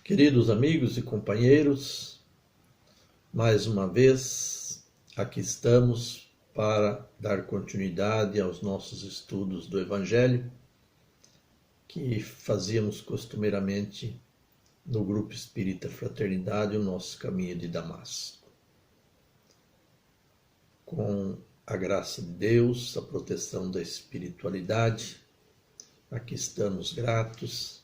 Queridos amigos e companheiros, mais uma vez aqui estamos para dar continuidade aos nossos estudos do Evangelho que fazíamos costumeiramente no Grupo Espírita Fraternidade, o nosso caminho de Damasco. Com a graça de Deus, a proteção da espiritualidade, aqui estamos gratos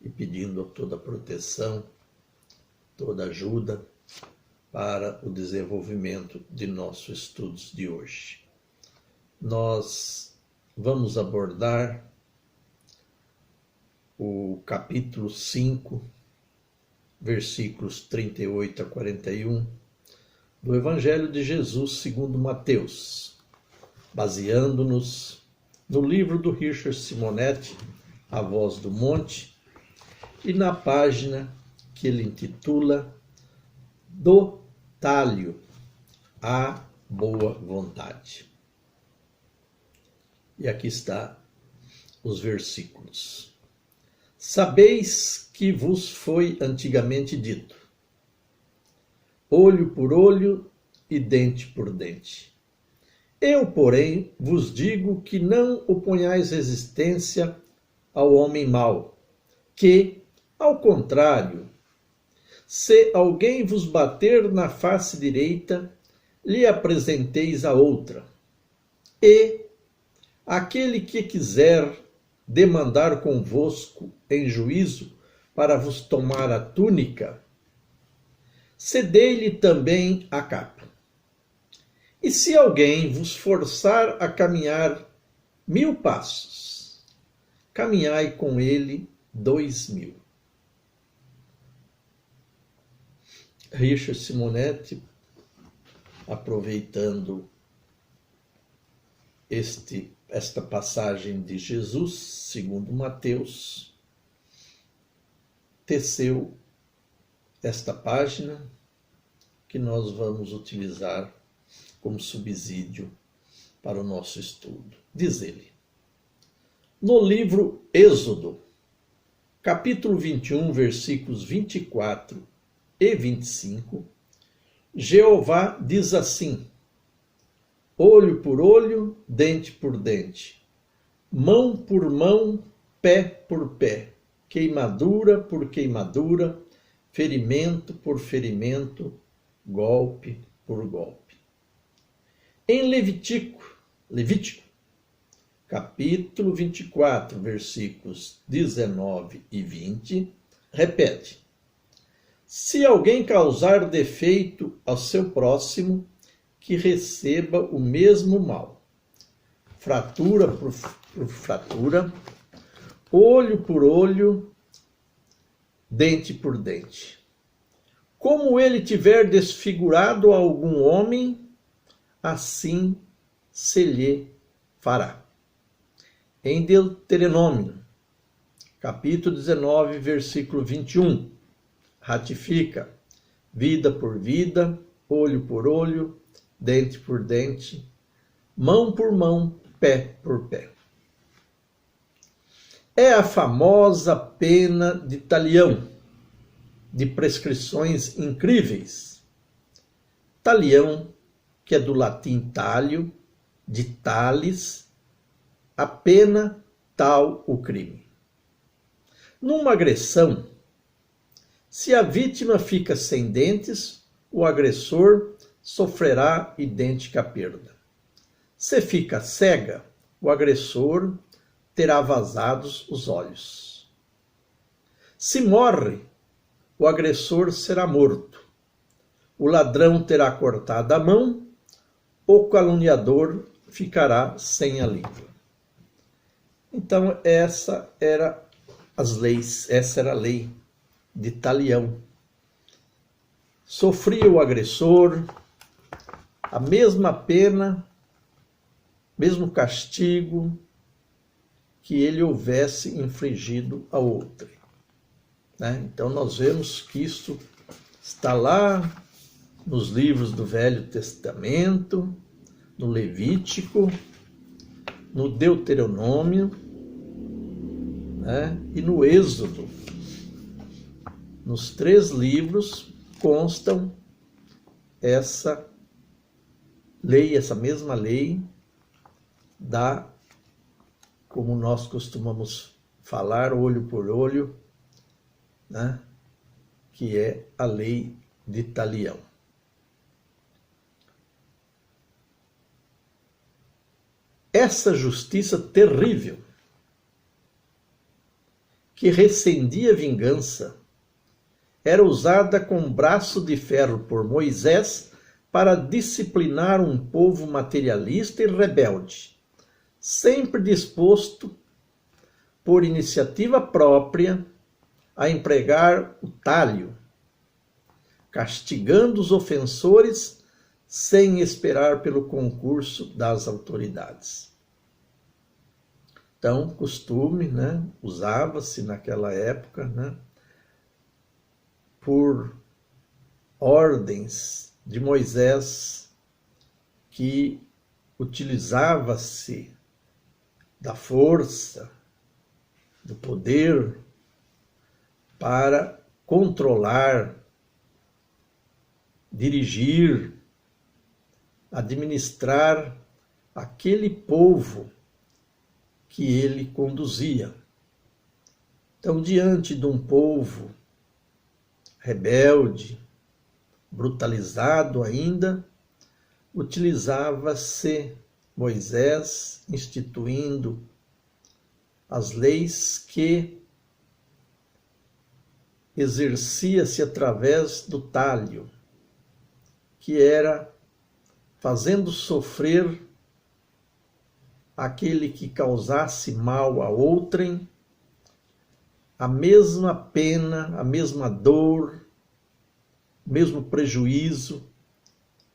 e pedindo toda a proteção, toda a ajuda para o desenvolvimento de nossos estudos de hoje. Nós vamos abordar o capítulo 5, versículos 38 a 41, do Evangelho de Jesus segundo Mateus, baseando-nos no livro do Richard Simonetti, A Voz do Monte, e na página que ele intitula Do Talho à Boa Vontade. E aqui está os versículos. Sabeis que vos foi antigamente dito: olho por olho e dente por dente. Eu, porém, vos digo que não oponhais resistência ao homem mau, que, ao contrário, se alguém vos bater na face direita, lhe apresenteis a outra. E aquele que quiser demandar convosco em juízo para vos tomar a túnica, cedei-lhe também a capa. E se alguém vos forçar a caminhar 1000 passos, caminhai com ele 2000. Richard Simonetti, aproveitando esta passagem de Jesus, segundo Mateus, teceu esta página que nós vamos utilizar como subsídio para o nosso estudo. Diz ele: no livro Êxodo, capítulo 21, versículos 24 e 25, Jeová diz assim: olho por olho, dente por dente, mão por mão, pé por pé, queimadura por queimadura, ferimento por ferimento, golpe por golpe. Em Levítico, capítulo 24, versículos 19 e 20, repete: se alguém causar defeito ao seu próximo, que receba o mesmo mal. Fratura por fratura, olho por olho, dente por dente. Como ele tiver desfigurado algum homem, assim se lhe fará. Em Deuteronômio, capítulo 19, versículo 21, ratifica: vida por vida, olho por olho, dente por dente, mão por mão, pé por pé. É a famosa pena de talião, de prescrições incríveis. Talião, que é do latim talio, de talis, a pena tal o crime. Numa agressão, se a vítima fica sem dentes, o agressor sofrerá idêntica perda. Se fica cega, o agressor terá vazados os olhos. Se morre, o agressor será morto. O ladrão terá cortado a mão, o caluniador ficará sem a língua. Então, essa era a lei de talião. Sofria o agressor a mesma pena, mesmo castigo que ele houvesse infligido a outro. Então nós vemos que isso está lá nos livros do Velho Testamento, no Levítico, no Deuteronômio, e no Êxodo. nos 3 livros constam essa lei, essa mesma lei como nós costumamos falar, olho por olho, né? Que é a lei de Talião. Essa justiça terrível, que recendia vingança, era usada com braço de ferro por Moisés para disciplinar um povo materialista e rebelde, sempre disposto, por iniciativa própria, a empregar o talho, castigando os ofensores sem esperar pelo concurso das autoridades. Então, costume, né, usava-se naquela época, né, por ordens de Moisés, que utilizava-se da força, do poder, para controlar, dirigir, administrar aquele povo que ele conduzia. Então, diante de um povo rebelde, brutalizado ainda, utilizava-se Moisés instituindo as leis que exercia-se através do talho, que era fazendo sofrer aquele que causasse mal a outrem, a mesma pena, a mesma dor, o mesmo prejuízo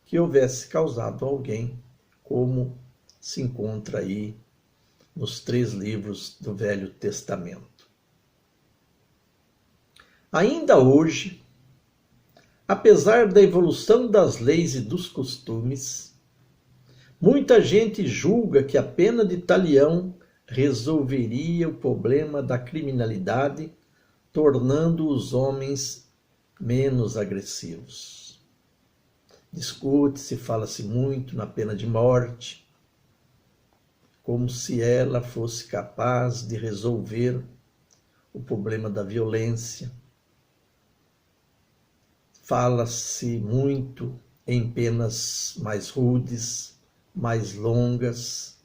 que houvesse causado a alguém, como se encontra aí nos 3 livros do Velho Testamento. Ainda hoje, apesar da evolução das leis e dos costumes, muita gente julga que a pena de talião resolveria o problema da criminalidade, tornando os homens menos agressivos. Discute-se, fala-se muito na pena de morte, como se ela fosse capaz de resolver o problema da violência. Fala-se muito em penas mais rudes, mais longas,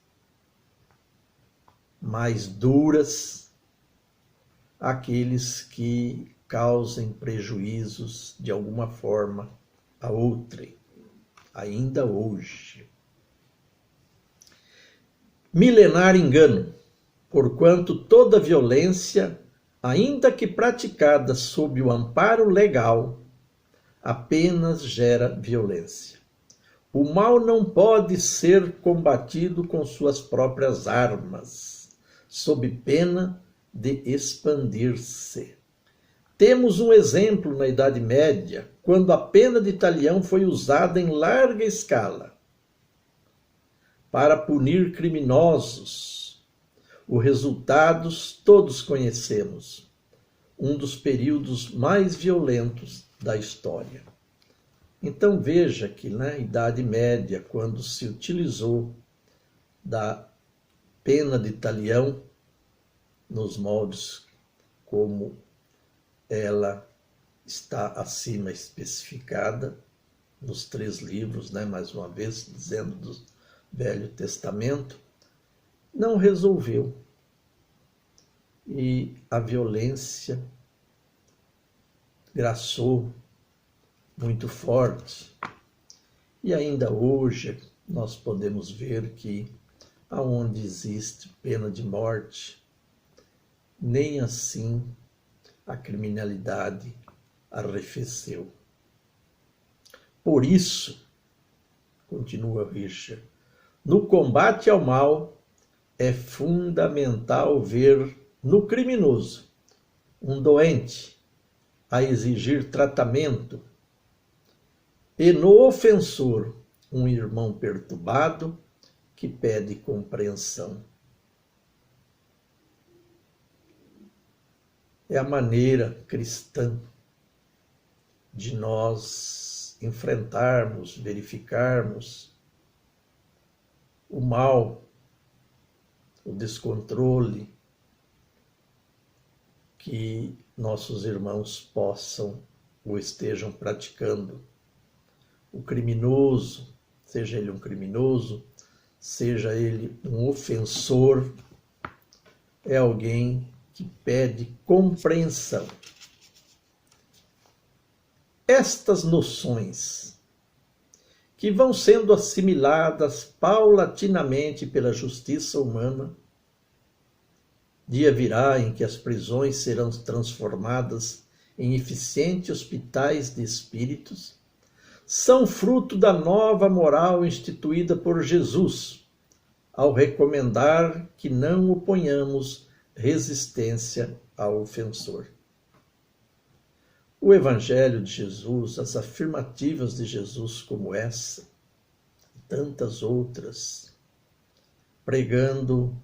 mais duras, àqueles que causem prejuízos de alguma forma a outrem, ainda hoje. Milenar engano, porquanto toda violência, ainda que praticada sob o amparo legal, apenas gera violência. O mal não pode ser combatido com suas próprias armas, sob pena de expandir-se. Temos um exemplo na Idade Média, quando a pena de talião foi usada em larga escala para punir criminosos. Os resultados todos conhecemos, um dos períodos mais violentos da história. Então veja que na Idade Média, quando se utilizou da pena de talião nos moldes como ela está acima especificada nos 3 livros, né, mais uma vez dizendo do Velho Testamento, não resolveu. E a violência graçou muito forte. E ainda hoje nós podemos ver que aonde existe pena de morte, nem assim a criminalidade arrefeceu. Por isso, continua Richard, no combate ao mal é fundamental ver no criminoso um doente a exigir tratamento e no ofensor um irmão perturbado que pede compreensão. É a maneira cristã de nós enfrentarmos, verificarmos o mal, o descontrole que nossos irmãos possam ou estejam praticando. O criminoso, seja ele um criminoso, seja ele um ofensor, é alguém que pede compreensão. Estas noções, que vão sendo assimiladas paulatinamente pela justiça humana, dia virá em que as prisões serão transformadas em eficientes hospitais de espíritos, são fruto da nova moral instituída por Jesus, ao recomendar que não oponhamos resistência ao ofensor. O Evangelho de Jesus, as afirmativas de Jesus como essa, e tantas outras, pregando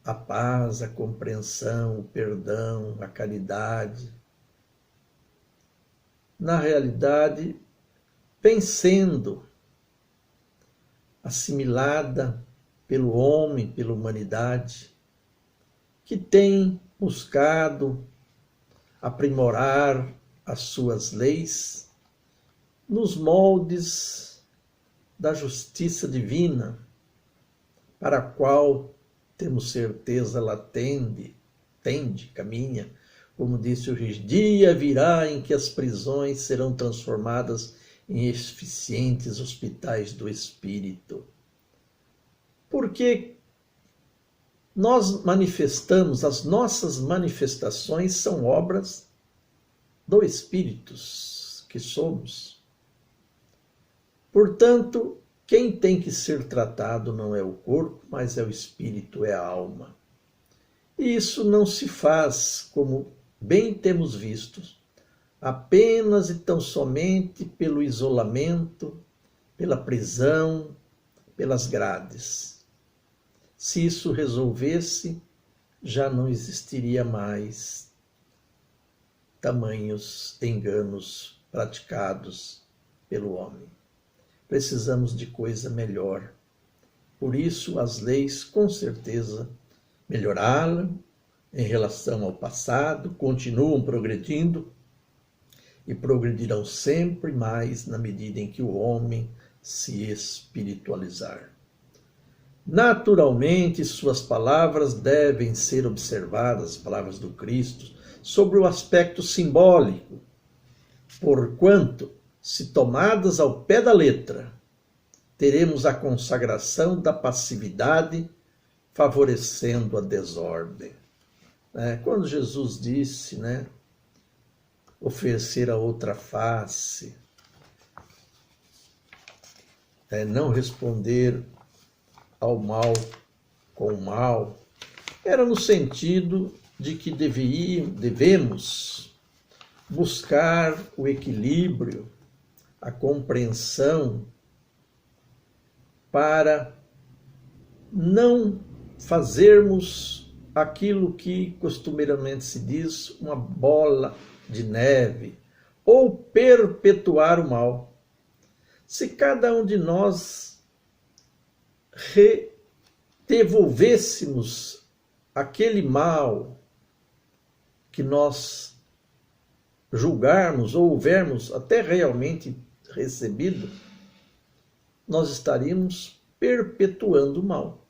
a paz, a compreensão, o perdão, a caridade, na realidade, vem sendo assimilada pelo homem, pela humanidade, que tem buscado aprimorar as suas leis nos moldes da justiça divina, para a qual temos certeza ela tende, caminha, como disse o Riz, dia virá em que as prisões serão transformadas em eficientes hospitais do espírito. Porque nós manifestamos, as nossas manifestações são obras do espírito que somos. Portanto, quem tem que ser tratado não é o corpo, mas é o espírito, é a alma. E isso não se faz, como bem temos visto, apenas e tão somente pelo isolamento, pela prisão, pelas grades. Se isso resolvesse, já não existiria mais tamanhos enganos praticados pelo homem. Precisamos de coisa melhor. Por isso, as leis, com certeza, melhoraram em relação ao passado, continuam progredindo e progredirão sempre mais na medida em que o homem se espiritualizar. Naturalmente, suas palavras devem ser observadas, as palavras do Cristo, sobre o aspecto simbólico, porquanto, se tomadas ao pé da letra, teremos a consagração da passividade, favorecendo a desordem. Quando Jesus disse, oferecer a outra face, não responder ao mal com o mal, era no sentido de que devemos buscar o equilíbrio, a compreensão, para não fazermos aquilo que costumeiramente se diz, uma bola de neve, ou perpetuar o mal. Se cada um de nós devolvêssemos aquele mal que nós julgarmos ou houvermos até realmente recebido, nós estaríamos perpetuando o mal.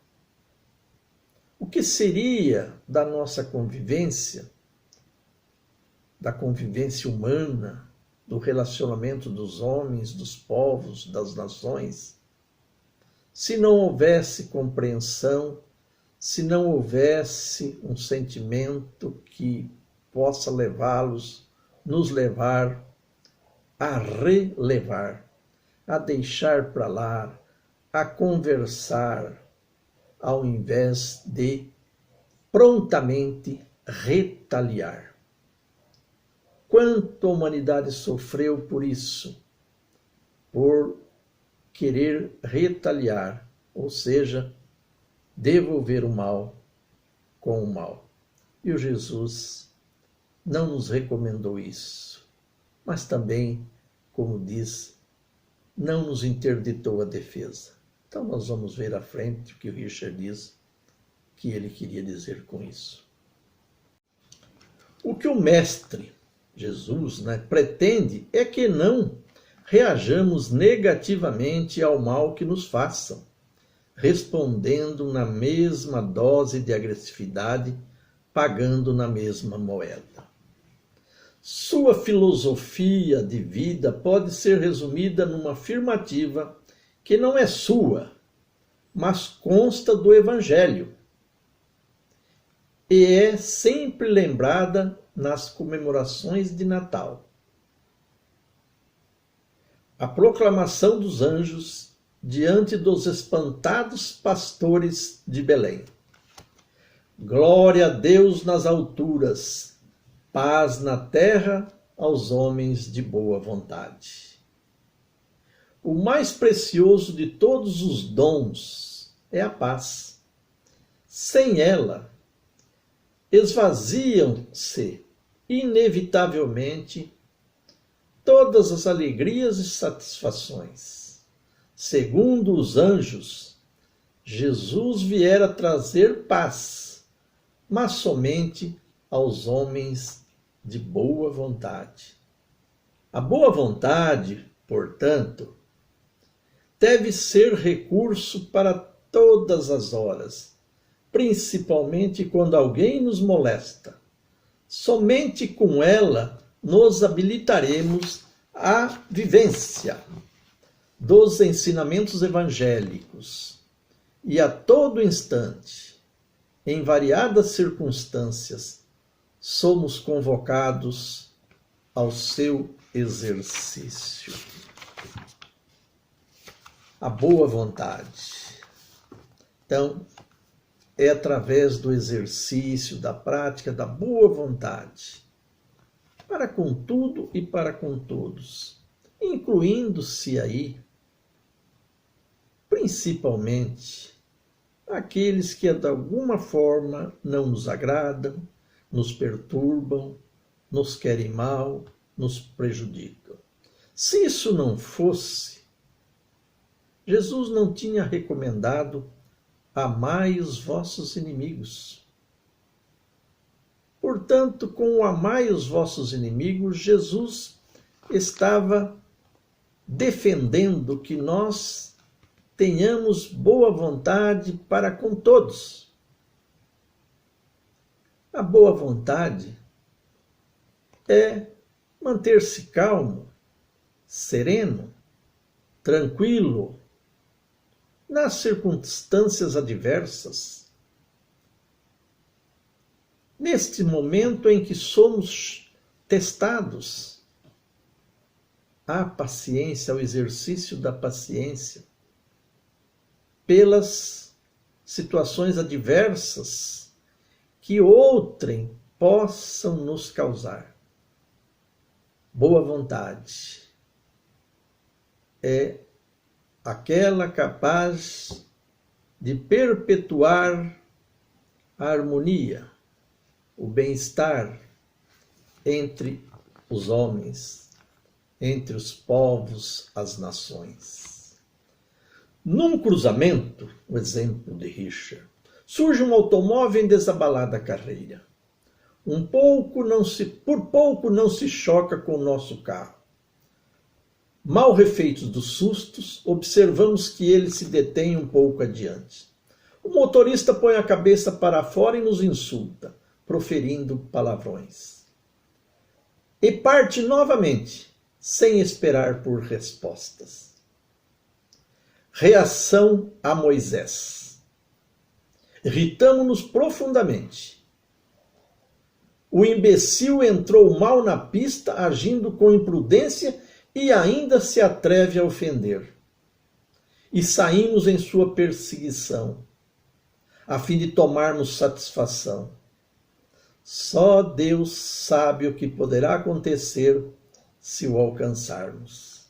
O que seria da nossa convivência, da convivência humana, do relacionamento dos homens, dos povos, das nações, se não houvesse compreensão, se não houvesse um sentimento que possa nos levar a relevar, a deixar para lá, a conversar, ao invés de prontamente retaliar. Quanto a humanidade sofreu por isso, por querer retaliar, ou seja, devolver o mal com o mal. E o Jesus não nos recomendou isso. mas também, como diz, não nos interditou a defesa. Então nós vamos ver à frente o que o Richard diz que ele queria dizer com isso. O que o Mestre Jesus, pretende é que não reajamos negativamente ao mal que nos façam, respondendo na mesma dose de agressividade, pagando na mesma moeda. Sua filosofia de vida pode ser resumida numa afirmativa que não é sua, mas consta do Evangelho e é sempre lembrada nas comemorações de Natal. A proclamação dos anjos diante dos espantados pastores de Belém. Glória a Deus nas alturas, paz na terra aos homens de boa vontade. O mais precioso de todos os dons é a paz. Sem ela, esvaziam-se inevitavelmente todas as alegrias e satisfações. Segundo os anjos, Jesus viera trazer paz, mas somente aos homens de boa vontade. A boa vontade, portanto, deve ser recurso para todas as horas, principalmente quando alguém nos molesta. Somente com ela nos habilitaremos à vivência dos ensinamentos evangélicos e a todo instante, em variadas circunstâncias, somos convocados ao seu exercício. A boa vontade. Então, é através do exercício, da prática da boa vontade, para com tudo e para com todos, incluindo-se aí, principalmente, aqueles que de alguma forma não nos agradam, nos perturbam, nos querem mal, nos prejudicam. Se isso não fosse, Jesus não tinha recomendado: amai os vossos inimigos. Portanto, com o amai os vossos inimigos, Jesus estava defendendo que nós tenhamos boa vontade para com todos. A boa vontade é manter-se calmo, sereno, tranquilo, nas circunstâncias adversas. Neste momento em que somos testados, a paciência, o exercício da paciência, pelas situações adversas que outrem possam nos causar. Boa vontade é aquela capaz de perpetuar a harmonia, o bem-estar entre os homens, entre os povos, as nações. Num cruzamento, o exemplo de Richard, surge um automóvel em desabalada carreira. Por pouco não se choca com o nosso carro. Mal refeitos dos sustos, observamos que ele se detém um pouco adiante. O motorista põe a cabeça para fora e nos insulta, proferindo palavrões. E parte novamente, sem esperar por respostas. Reação a Moisés. Irritamo-nos profundamente. O imbecil entrou mal na pista, agindo com imprudência e ainda se atreve a ofender. E saímos em sua perseguição, a fim de tomarmos satisfação. Só Deus sabe o que poderá acontecer se o alcançarmos.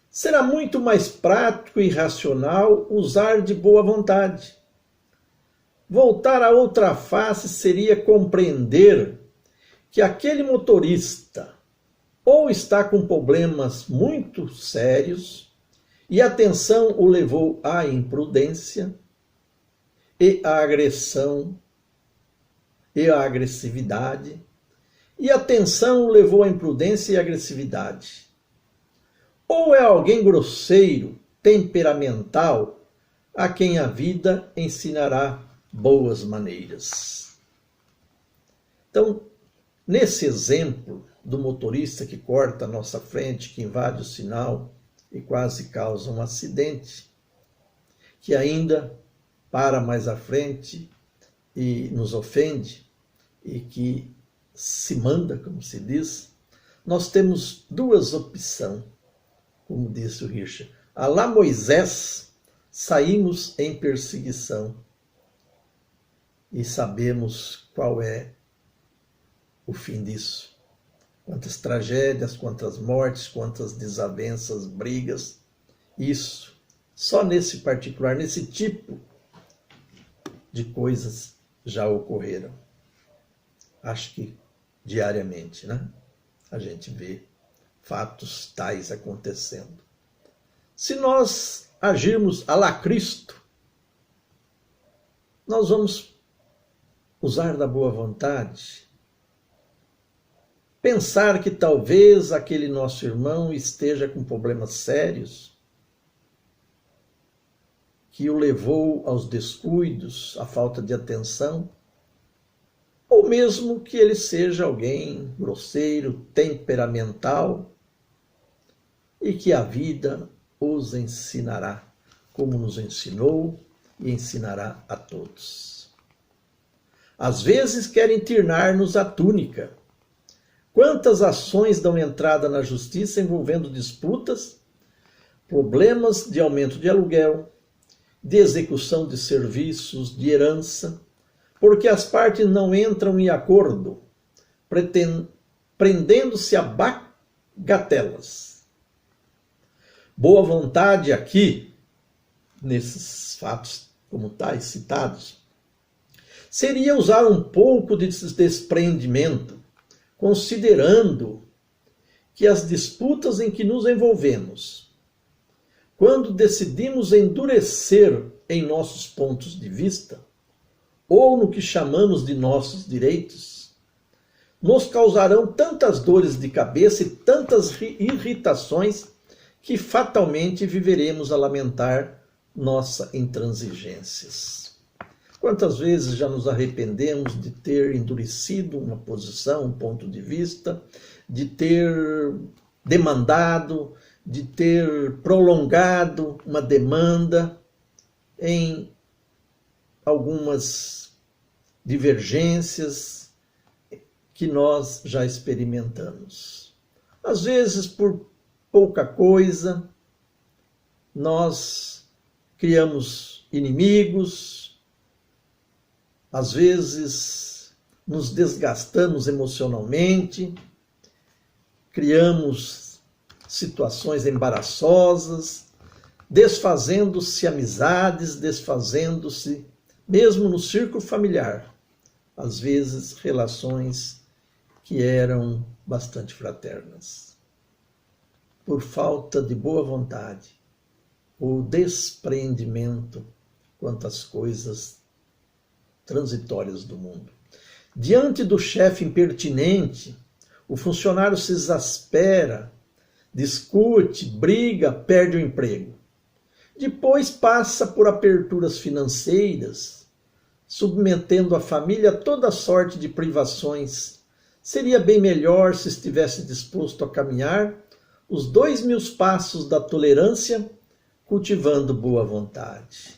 Será muito mais prático e racional usar de boa vontade. Voltar à outra face seria compreender que aquele motorista ou está com problemas muito sérios e a tensão o levou à imprudência e à agressão e à agressividade, e a tensão o levou à imprudência e à agressividade. Ou é alguém grosseiro, temperamental, a quem a vida ensinará boas maneiras. Então, nesse exemplo do motorista que corta a nossa frente, que invade o sinal e quase causa um acidente, que ainda para mais à frente e nos ofende, e que se manda, como se diz, nós temos duas opções, como disse o Richard. A lá Moisés, saímos em perseguição e sabemos qual é o fim disso. Quantas tragédias, quantas mortes, quantas desavenças, brigas. Isso, só nesse particular, nesse tipo de coisas já ocorreram. Acho que diariamente, né? A gente vê fatos tais acontecendo. Se nós agirmos à la Cristo, nós vamos usar da boa vontade, pensar que talvez aquele nosso irmão esteja com problemas sérios, que o levou aos descuidos, à falta de atenção, ou mesmo que ele seja alguém grosseiro, temperamental, e que a vida os ensinará, como nos ensinou e ensinará a todos. Às vezes querem tirnar-nos a túnica. Quantas ações dão entrada na justiça envolvendo disputas, problemas de aumento de aluguel, de execução de serviços, de herança, porque as partes não entram em acordo, prendendo-se a bagatelas. Boa vontade aqui, nesses fatos como tais citados, seria usar um pouco de desprendimento, considerando que as disputas em que nos envolvemos, quando decidimos endurecer em nossos pontos de vista, ou no que chamamos de nossos direitos, nos causarão tantas dores de cabeça e tantas irritações que fatalmente viveremos a lamentar nossas intransigências. Quantas vezes já nos arrependemos de ter endurecido uma posição, um ponto de vista, de ter demandado, de ter prolongado uma demanda em algumas divergências que nós já experimentamos. Às vezes, por pouca coisa, nós criamos inimigos, às vezes nos desgastamos emocionalmente, criamos situações embaraçosas, desfazendo-se amizades, desfazendo-se, mesmo no círculo familiar, às vezes relações que eram bastante fraternas. Por falta de boa vontade, o despreendimento quanto às coisas transitórias do mundo. Diante do chefe impertinente, o funcionário se exaspera, discute, briga, perde o emprego. Depois passa por aperturas financeiras, submetendo a família a toda sorte de privações. Seria bem melhor se estivesse disposto a caminhar os 2000 passos da tolerância, cultivando boa vontade.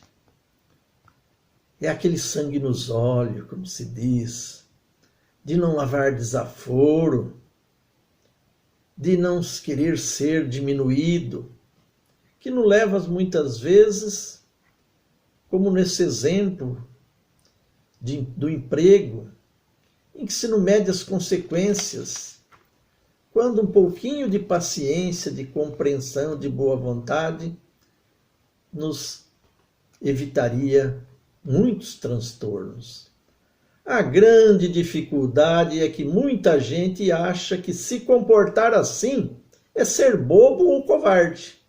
É aquele sangue nos olhos, como se diz, de não lavar desaforo, de não querer ser diminuído, que nos leva muitas vezes, como nesse exemplo do emprego, em que se não mede as consequências, quando um pouquinho de paciência, de compreensão, de boa vontade, nos evitaria muitos transtornos. A grande dificuldade é que muita gente acha que se comportar assim é ser bobo ou covarde.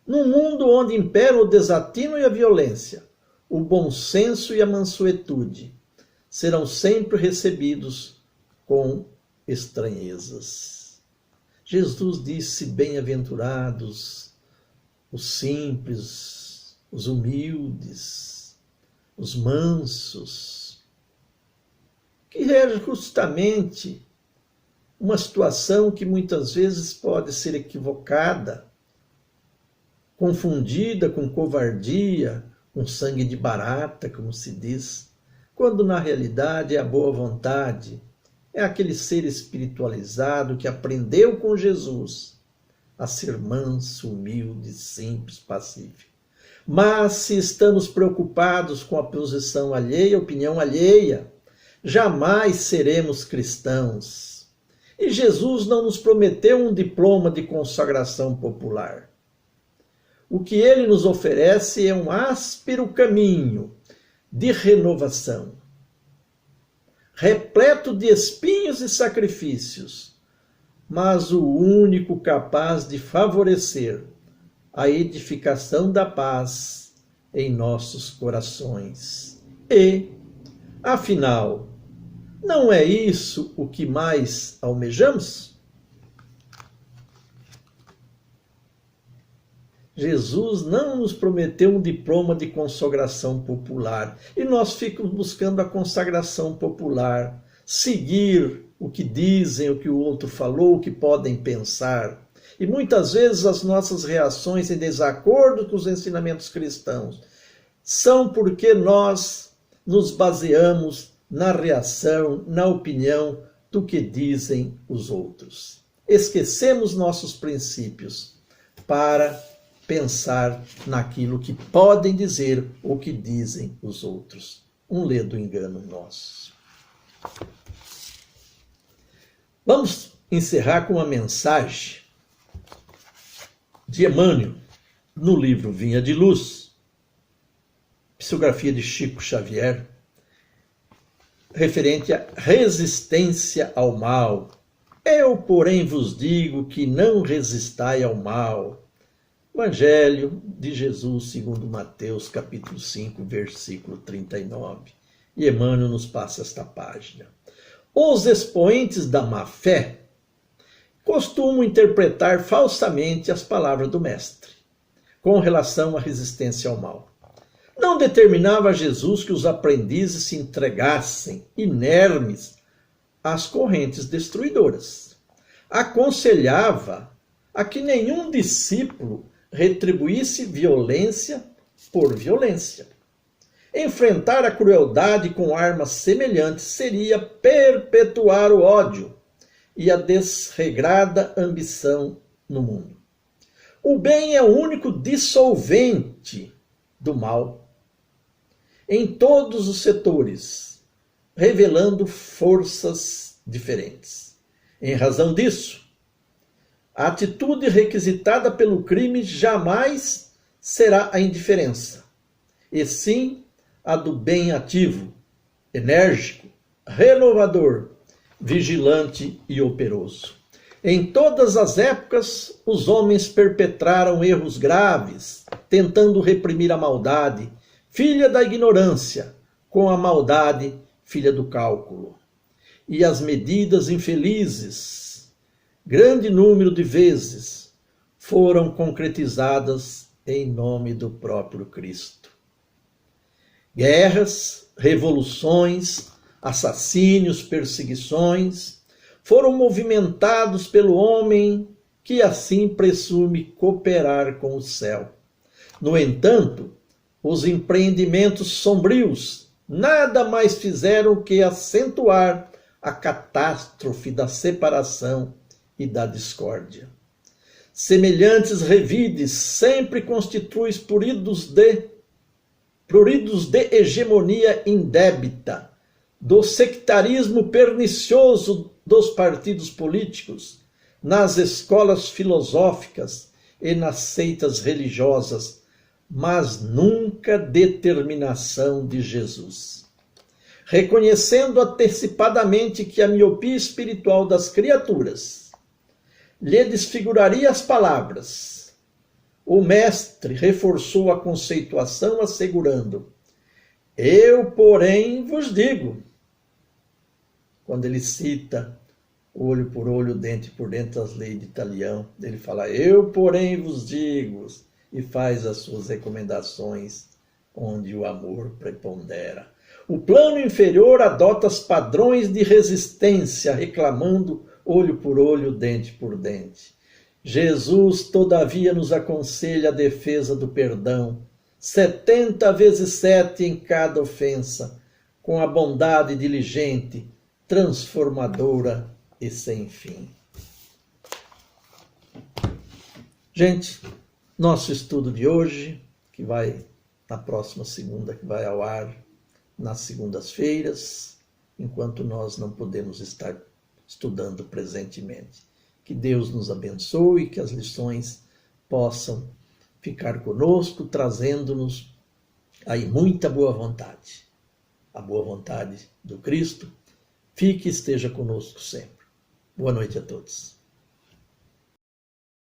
Num mundo onde impera o desatino e a violência, o bom senso e a mansuetude serão sempre recebidos com estranhezas. Jesus disse: bem-aventurados os simples, os humildes, os mansos, que é justamente uma situação que muitas vezes pode ser equivocada, confundida com covardia, com sangue de barata, como se diz, quando na realidade é a boa vontade, é aquele ser espiritualizado que aprendeu com Jesus a ser manso, humilde, simples, pacífico. Mas se estamos preocupados com a posição alheia, a opinião alheia, jamais seremos cristãos. E Jesus não nos prometeu um diploma de consagração popular. O que ele nos oferece é um áspero caminho de renovação, repleto de espinhos e sacrifícios, mas o único capaz de favorecer a edificação da paz em nossos corações. E, afinal, não é isso o que mais almejamos? Jesus não nos prometeu um diploma de consagração popular. E nós ficamos buscando a consagração popular, seguir o que dizem, o que o outro falou, o que podem pensar. E muitas vezes as nossas reações em desacordo com os ensinamentos cristãos são porque nós nos baseamos na reação, na opinião do que dizem os outros. Esquecemos nossos princípios para pensar naquilo que podem dizer ou que dizem os outros. Um ledo engano nosso. Vamos encerrar com uma mensagem de Emmanuel, no livro Vinha de Luz, psicografia de Chico Xavier, referente à resistência ao mal. Eu, porém, vos digo que não resistai ao mal. Evangelho de Jesus segundo Mateus, capítulo 5, versículo 39. E Emmanuel nos passa esta página. Os expoentes da má-fé costumam interpretar falsamente as palavras do Mestre com relação à resistência ao mal. Não determinava Jesus que os aprendizes se entregassem inermes às correntes destruidoras. Aconselhava a que nenhum discípulo retribuísse violência por violência. Enfrentar a crueldade com armas semelhantes seria perpetuar o ódio e a desregrada ambição no mundo. O bem é o único dissolvente do mal em todos os setores, revelando forças diferentes. Em razão disso, a atitude requisitada pelo crime jamais será a indiferença, e sim a do bem ativo, enérgico, renovador, vigilante e operoso. Em todas as épocas, os homens perpetraram erros graves, tentando reprimir a maldade, filha da ignorância, com a maldade, filha do cálculo. E as medidas infelizes, grande número de vezes, foram concretizadas em nome do próprio Cristo. Guerras, revoluções, assassínios, perseguições foram movimentados pelo homem que assim presume cooperar com o céu. No entanto, os empreendimentos sombrios nada mais fizeram que acentuar a catástrofe da separação e da discórdia. Semelhantes revides sempre constituem pruridos de hegemonia indébita, do sectarismo pernicioso dos partidos políticos, nas escolas filosóficas e nas seitas religiosas, mas nunca determinação de Jesus. reconhecendo antecipadamente que a miopia espiritual das criaturas lhe desfiguraria as palavras, o mestre reforçou a conceituação assegurando: eu, porém, vos digo. Quando ele cita olho por olho, dente por dente, as leis de Talião, ele fala: eu, porém, vos digo, e faz as suas recomendações onde o amor prepondera. O plano inferior adota os padrões de resistência, reclamando olho por olho, dente por dente. Jesus, todavia, nos aconselha a defesa do perdão, 70 vezes 7 em cada ofensa, com a bondade diligente, transformadora e sem fim. Gente, nosso estudo de hoje, que vai na próxima segunda, que vai ao ar nas segundas-feiras, enquanto nós não podemos estar estudando presentemente. Que Deus nos abençoe, que as lições possam ficar conosco, trazendo-nos aí muita boa vontade. A boa vontade do Cristo fique e esteja conosco sempre. Boa noite a todos.